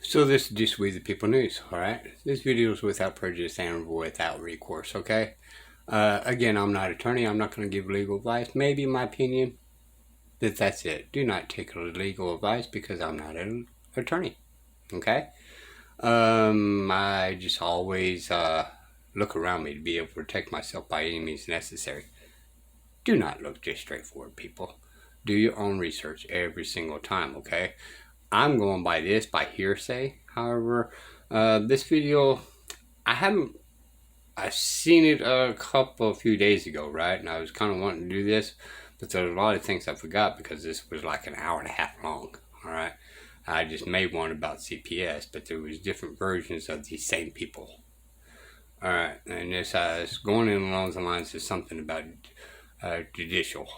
So this is just We the People News, alright? This video is without prejudice and without recourse, okay? Again, I'm not an attorney. I'm not going to give legal advice. Maybe my opinion, but that's it. Do not take legal advice because I'm not an attorney, okay? I just always look around me to be able to protect myself by any means necessary. Do not look just straightforward, people. Do your own research every single time, okay? I'm going by this by hearsay. However, this video, I've seen it a few days ago, right? And I was kind of wanting to do this, but there's a lot of things I forgot because this was like an hour and a half long, all right? I just made one about CPS, but there was different versions of these same people. All right, and this is going in along the lines of something about judicial.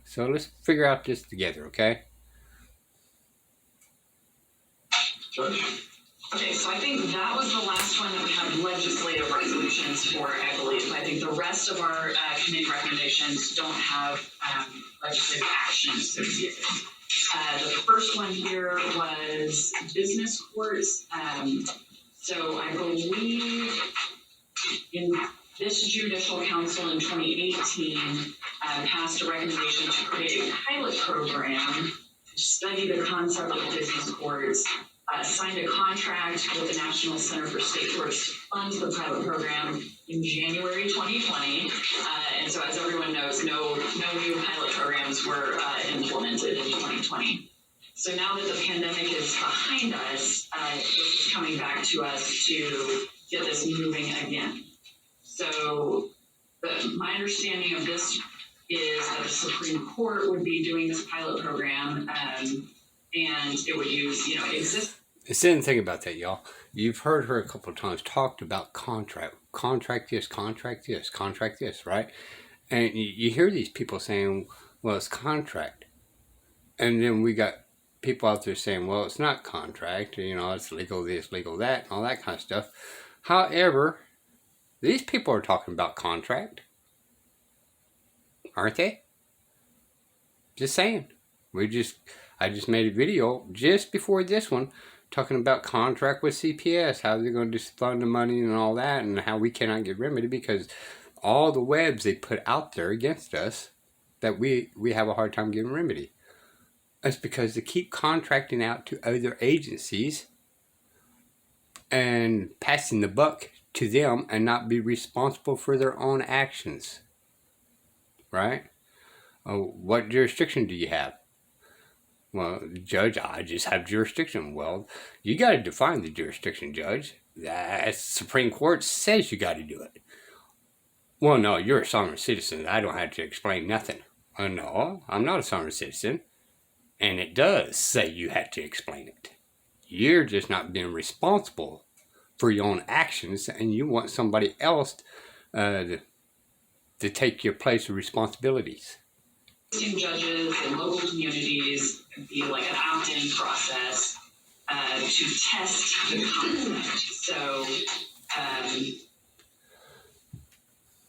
So let's figure out this together, okay? Okay, so I think that was the last one that we have legislative resolutions for, I believe. I think the rest of our committee recommendations don't have legislative action associated. The first one here was business courts. So I believe in this judicial council in 2018 passed a recommendation to create a pilot program to study the concept of business courts. Signed a contract with the National Center for State Courts to fund the pilot program in January 2020. And so as everyone knows, no new pilot programs were implemented in 2020. So now that the pandemic is behind us, this is coming back to us to get this moving again. So my understanding of this is that the Supreme Court would be doing this pilot program, and it would use, exist. Instead, think about that, y'all. You've heard her a couple of times talked about contract this, contract this, right? And you hear these people saying, well, it's contract. And then we got people out there saying, well, it's not contract, it's legal this, legal that, and all that kind of stuff. However, these people are talking about contract, aren't they? Just saying. I just made a video just before this one talking about contract with CPS, how they're going to just fund the money and all that, and how we cannot get remedy because all the webs they put out there against us that we have a hard time getting remedy. That's because they keep contracting out to other agencies and passing the buck to them and not be responsible for their own actions. Right? What jurisdiction do you have? Well, Judge, I just have jurisdiction. Well, you got to define the jurisdiction, Judge. The Supreme Court says you got to do it. Well, no, you're a sovereign citizen. I don't have to explain nothing. No, I'm not a sovereign citizen. And it does say you have to explain it. You're just not being responsible for your own actions, and you want somebody else to take your place of responsibilities. Judges in local communities be like an opt-in process to test the concept. So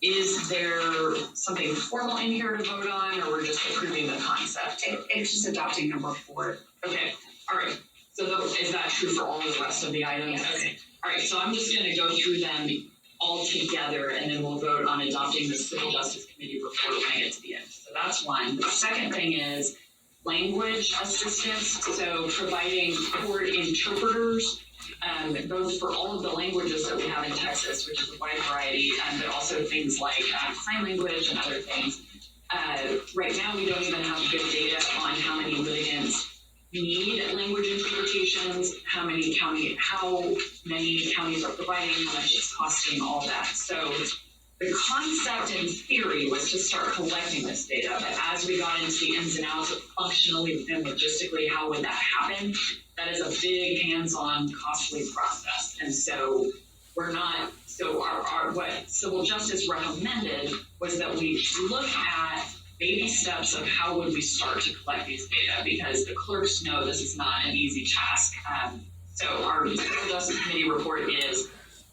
is there something formal in here to vote on, or we're just approving the concept? It's just adopting the report. Okay, all right. So is that true for all the rest of the items? Okay, all right. So I'm just going to go through them all together, and then we'll vote on adopting the Civil Justice Committee report when I get to the end. So that's one. The second thing is language assistance. So providing court interpreters, both for all of the languages that we have in Texas, which is a wide variety, but also things like sign language and other things. Right now, we don't even have good data on how many litigants need language interpretations, how many counties are providing, how much it's costing, all that. So the concept in theory was to start collecting this data, but as we got into the ins and outs of functionally and logistically, how would that happen? That is a big hands-on, costly process. And so what Civil Justice recommended was that we look at baby steps of how would we start to collect these data, because the clerks know this is not an easy task. So our Civil Justice Committee report is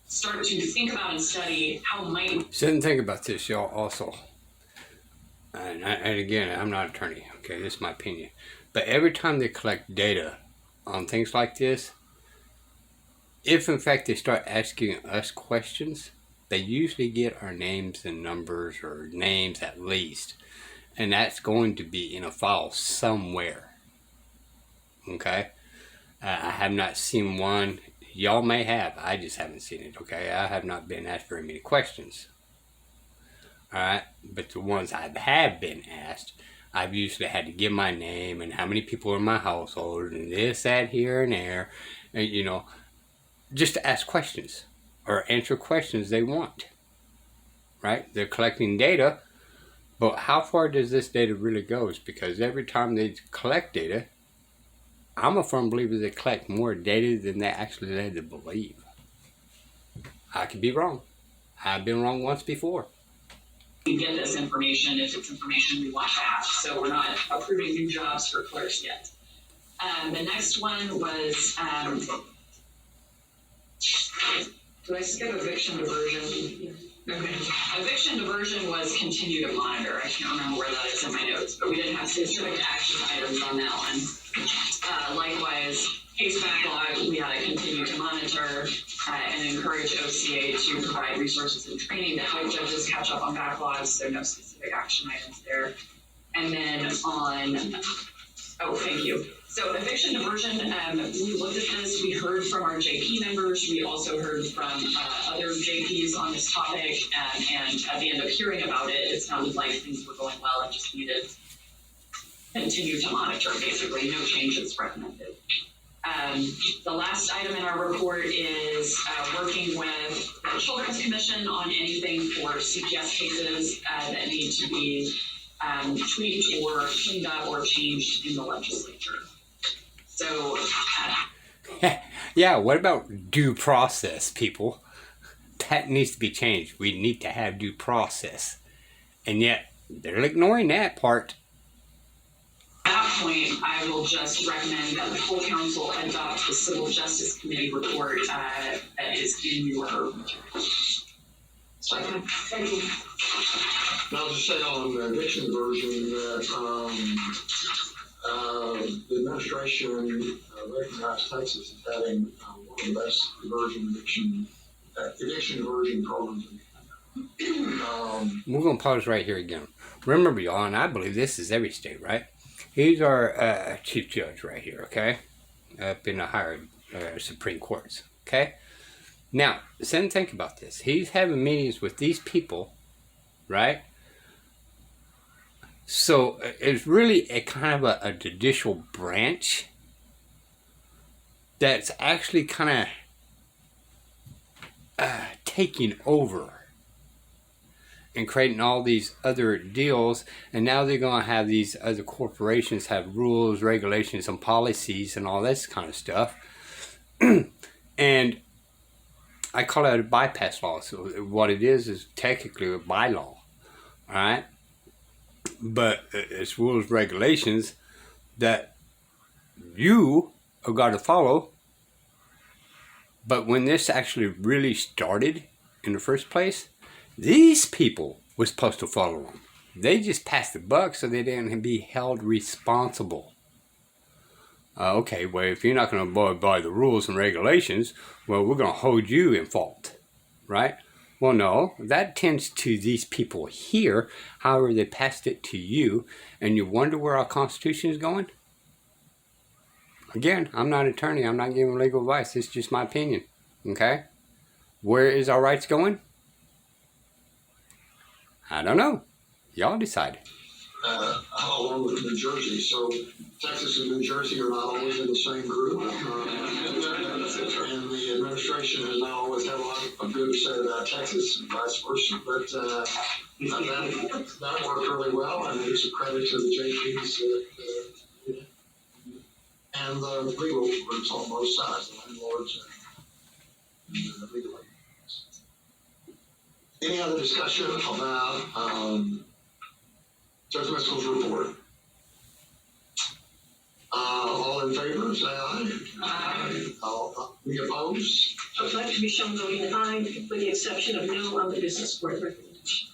start to think about and study how might... Sit and think about this, y'all, also. And again, I'm not an attorney, okay? This is my opinion. But every time they collect data on things like this, if in fact they start asking us questions, they usually get our names and numbers, or names at least, and that's going to be in a file somewhere. Okay, I have not seen one. Y'all may have. I just haven't seen it. Okay, I have not been asked very many questions. All right, but the ones I have been asked, I've usually had to give my name and how many people are in my household and this, that, here, and there, and, you know, just to ask questions or answer questions they want. Right? They're collecting data, but how far does this data really go? Because every time they collect data, I'm a firm believer they collect more data than they actually led to believe. I could be wrong. I've been wrong once before. We get this information if it's information we want to have. So we're not approving new jobs for clerks yet. The next one was, did I skip eviction diversion? Okay. Eviction diversion was continue to monitor. I can't remember where that is in my notes, but we didn't have specific action items on that one. Likewise, case backlog, we had to continue to monitor and encourage OCA to provide resources and training to help judges catch up on backlogs, so no specific action items there. And then on, oh, thank you. So eviction diversion, we looked at this, we heard from our JP members, we also heard from other JPs on this topic, and at the end of hearing about it, it sounded like things were going well and just needed to continue to monitor, basically, no changes recommended. The last item in our report is working with the Children's Commission on anything for CPS cases that need to be tweaked or cleaned up or changed in the legislature. So, yeah, what about due process, people? That needs to be changed. We need to have due process. And yet, they're ignoring that part. At that point, I will just recommend that the full council adopt the Civil Justice Committee report that is in your materials. Thank you. I'll just say on the eviction version that the administration recognized Texas as having one of the best eviction diversion programs. We're going to pause right here again. Remember, y'all, and I believe this is every state, right? He's our chief judge right here, okay? Up in the higher Supreme Courts, okay? Now, sit and think about this. He's having meetings with these people, right? So it's really a kind of a judicial branch that's actually kind of taking over and creating all these other deals, and now they're going to have these other corporations have rules, regulations, and policies and all this kind of stuff. And I call it a bypass law. So what it is technically a bylaw, all right? But it's rules, regulations that you have got to follow. But when this actually really started in the first place, these people were supposed to follow them. They just passed the buck so they didn't be held responsible. Okay, well, if you're not going to abide by the rules and regulations, well, we're going to hold you in fault, right? Well, no, that tends to these people here. However, they passed it to you, and you wonder where our Constitution is going? Again, I'm not an attorney. I'm not giving legal advice. It's just my opinion, okay? Where is our rights going? I don't know. Y'all decide. Along with New Jersey. So Texas and New Jersey are not always in the same group. And the administration has not always had a lot of good to say about Texas and vice versa. But that worked really well, and it's a credit to the JPs and the legal groups on both sides, the landlords and the legal agents. Any other discussion about Judge Westall's report? All in favor, say aye. Aye. Any opposed? I would like to be shown voting aye, with the exception of no on the business board recommendation.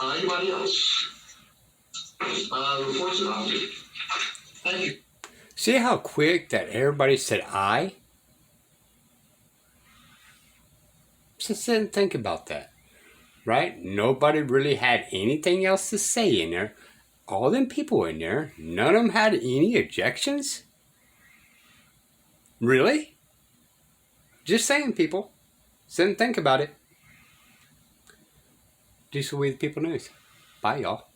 Anybody else? Reports adopted. Thank you. See how quick that everybody said aye? Just sit and think about that, right? Nobody really had anything else to say in there. All them people in there, none of them had any objections? Really? Just saying, people. Sit and think about it. This will be the People News. Bye, y'all.